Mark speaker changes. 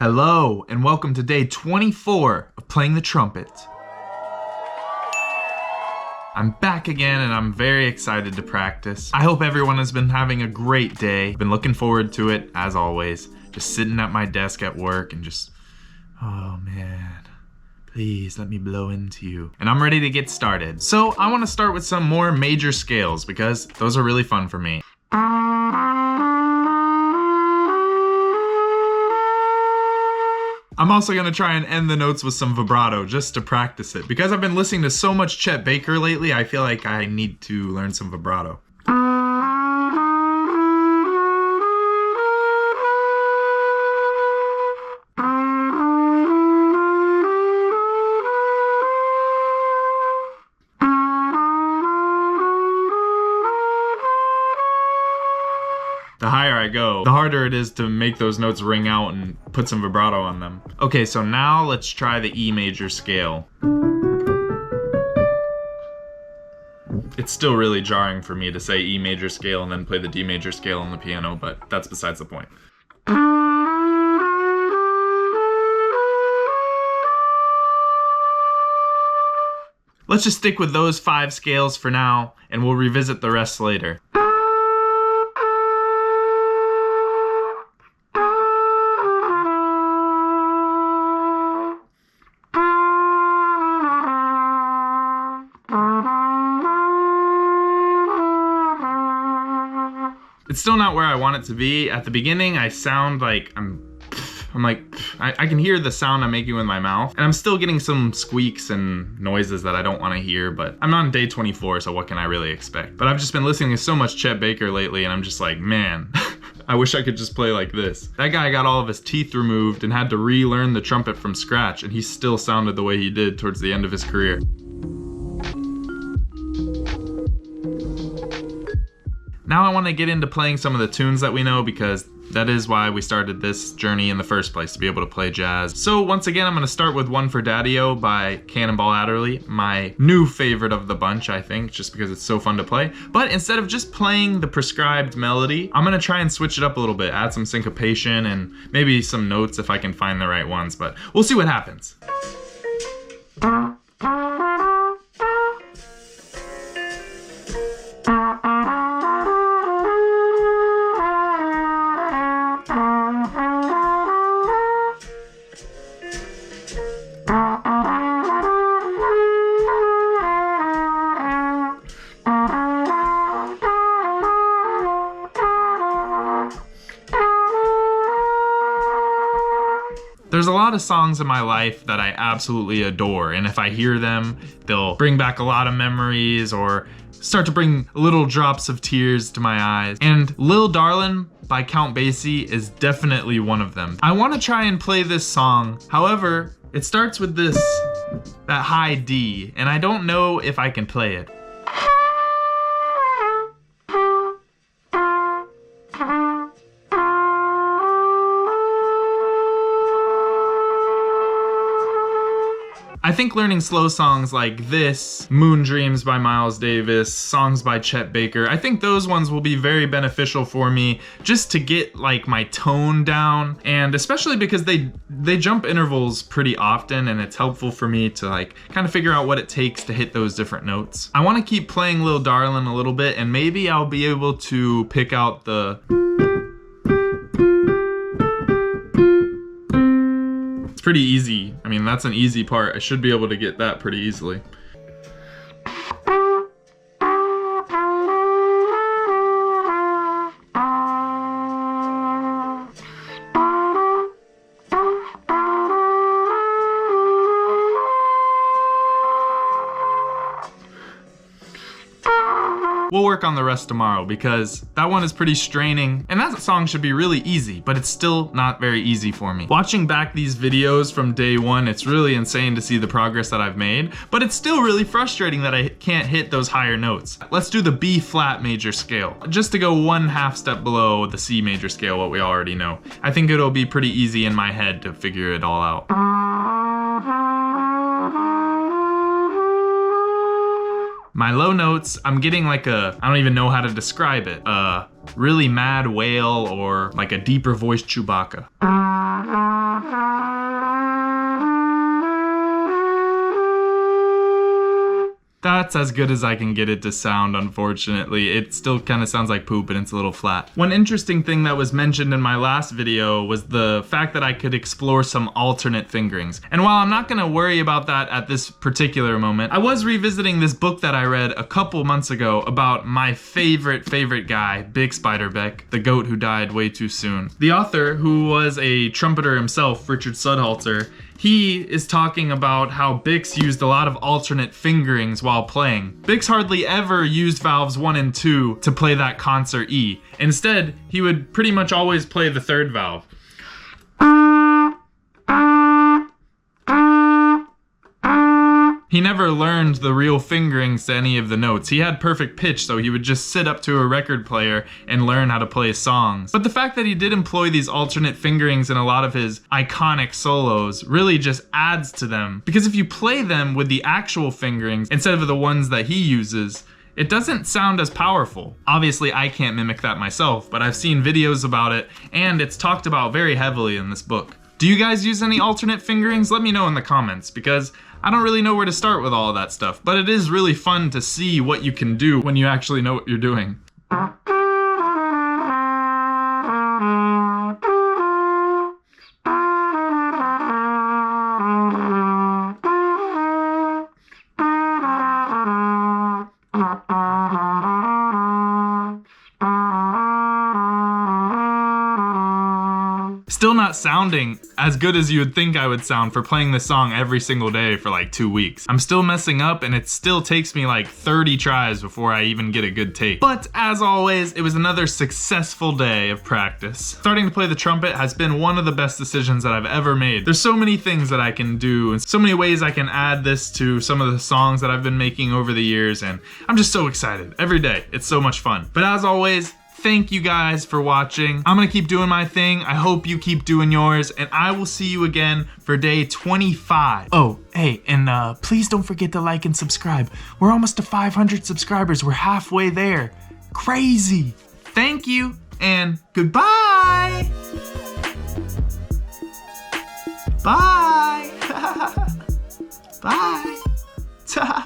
Speaker 1: Hello, and welcome to day 24 of playing the trumpet. I'm back again, and I'm very excited to practice. I hope everyone has been having a great day. I've been looking forward to it, as always. Just sitting at my desk at work and just, oh man, please let me blow into you. And I'm ready to get started. So I want to start with some more major scales because those are really fun for me. I'm also gonna try and end the notes with some vibrato just to practice it. Because I've been listening to so much Chet Baker lately, I feel like I need to learn some vibrato. The higher I go, the harder it is to make those notes ring out and put some vibrato on them. Okay, so now let's try the E major scale. It's still really jarring for me to say E major scale and then play the D major scale on the piano, but that's besides the point. Let's just stick with those 5 scales for now, and we'll revisit the rest later. It's still not where I want it to be. At the beginning, I sound like I can hear the sound I'm making with my mouth, and I'm still getting some squeaks and noises that I don't want to hear, but I'm on day 24, so what can I really expect? But I've just been listening to so much Chet Baker lately, and I'm just like, man, I wish I could just play like this. That guy got all of his teeth removed and had to relearn the trumpet from scratch, and he still sounded the way he did towards the end of his career. Now I want to get into playing some of the tunes that we know because that is why we started this journey in the first place, to be able to play jazz. So once again, I'm going to start with One for Daddy-O by Cannonball Adderley, my new favorite of the bunch, I think, just because it's so fun to play. But instead of just playing the prescribed melody, I'm going to try and switch it up a little bit, add some syncopation and maybe some notes if I can find the right ones, but we'll see what happens. There's a lot of songs in my life that I absolutely adore, and if I hear them, they'll bring back a lot of memories or start to bring little drops of tears to my eyes. And Lil Darlin by Count Basie is definitely one of them. I want to try and play this song, however, it starts with that high D, and I don't know if I can play it. I think learning slow songs like this, Moon Dreams by Miles Davis, songs by Chet Baker, I think those ones will be very beneficial for me just to get like my tone down, and especially because they jump intervals pretty often, and it's helpful for me to like kind of figure out what it takes to hit those different notes. I want to keep playing Lil Darlin a little bit, and maybe I'll be able to pick out the... It's pretty easy. I mean, that's an easy part. I should be able to get that pretty easily. We'll work on the rest tomorrow because that one is pretty straining, and that song should be really easy, but it's still not very easy for me. Watching back these videos from day 1, it's really insane to see the progress that I've made, but it's still really frustrating that I can't hit those higher notes. Let's do the B flat major scale, just to go 1/2 step below the C major scale, what we already know. I think it'll be pretty easy in my head to figure it all out. My low notes, I'm getting like I don't even know how to describe it, a really mad wail or like a deeper voiced Chewbacca. That's as good as I can get it to sound, unfortunately. It still kind of sounds like poop and it's a little flat. One interesting thing that was mentioned in my last video was the fact that I could explore some alternate fingerings. And while I'm not gonna worry about that at this particular moment, I was revisiting this book that I read a couple months ago about my favorite guy, Bix Beiderbecke, the goat who died way too soon. The author, who was a trumpeter himself, Richard Sudhalter, he is talking about how Bix used a lot of alternate fingerings while playing. Bix hardly ever used valves 1 and 2 to play that concert E. Instead, he would pretty much always play the third valve. He never learned the real fingerings to any of the notes. He had perfect pitch, so he would just sit up to a record player and learn how to play songs. But the fact that he did employ these alternate fingerings in a lot of his iconic solos really just adds to them. Because if you play them with the actual fingerings instead of the ones that he uses, it doesn't sound as powerful. Obviously, I can't mimic that myself, but I've seen videos about it, and it's talked about very heavily in this book. Do you guys use any alternate fingerings? Let me know in the comments, because I don't really know where to start with all of that stuff, but it is really fun to see what you can do when you actually know what you're doing. Still not sounding as good as you would think I would sound for playing this song every single day for like 2 weeks. I'm still messing up and it still takes me like 30 tries before I even get a good take. But as always, it was another successful day of practice. Starting to play the trumpet has been one of the best decisions that I've ever made. There's so many things that I can do and so many ways I can add this to some of the songs that I've been making over the years, and I'm just so excited every day. It's so much fun. But as always, thank you guys for watching. I'm gonna keep doing my thing. I hope you keep doing yours, and I will see you again for day 25. Oh, hey, and please don't forget to like and subscribe. We're almost to 500 subscribers. We're halfway there. Crazy. Thank you, and goodbye. Bye. Bye.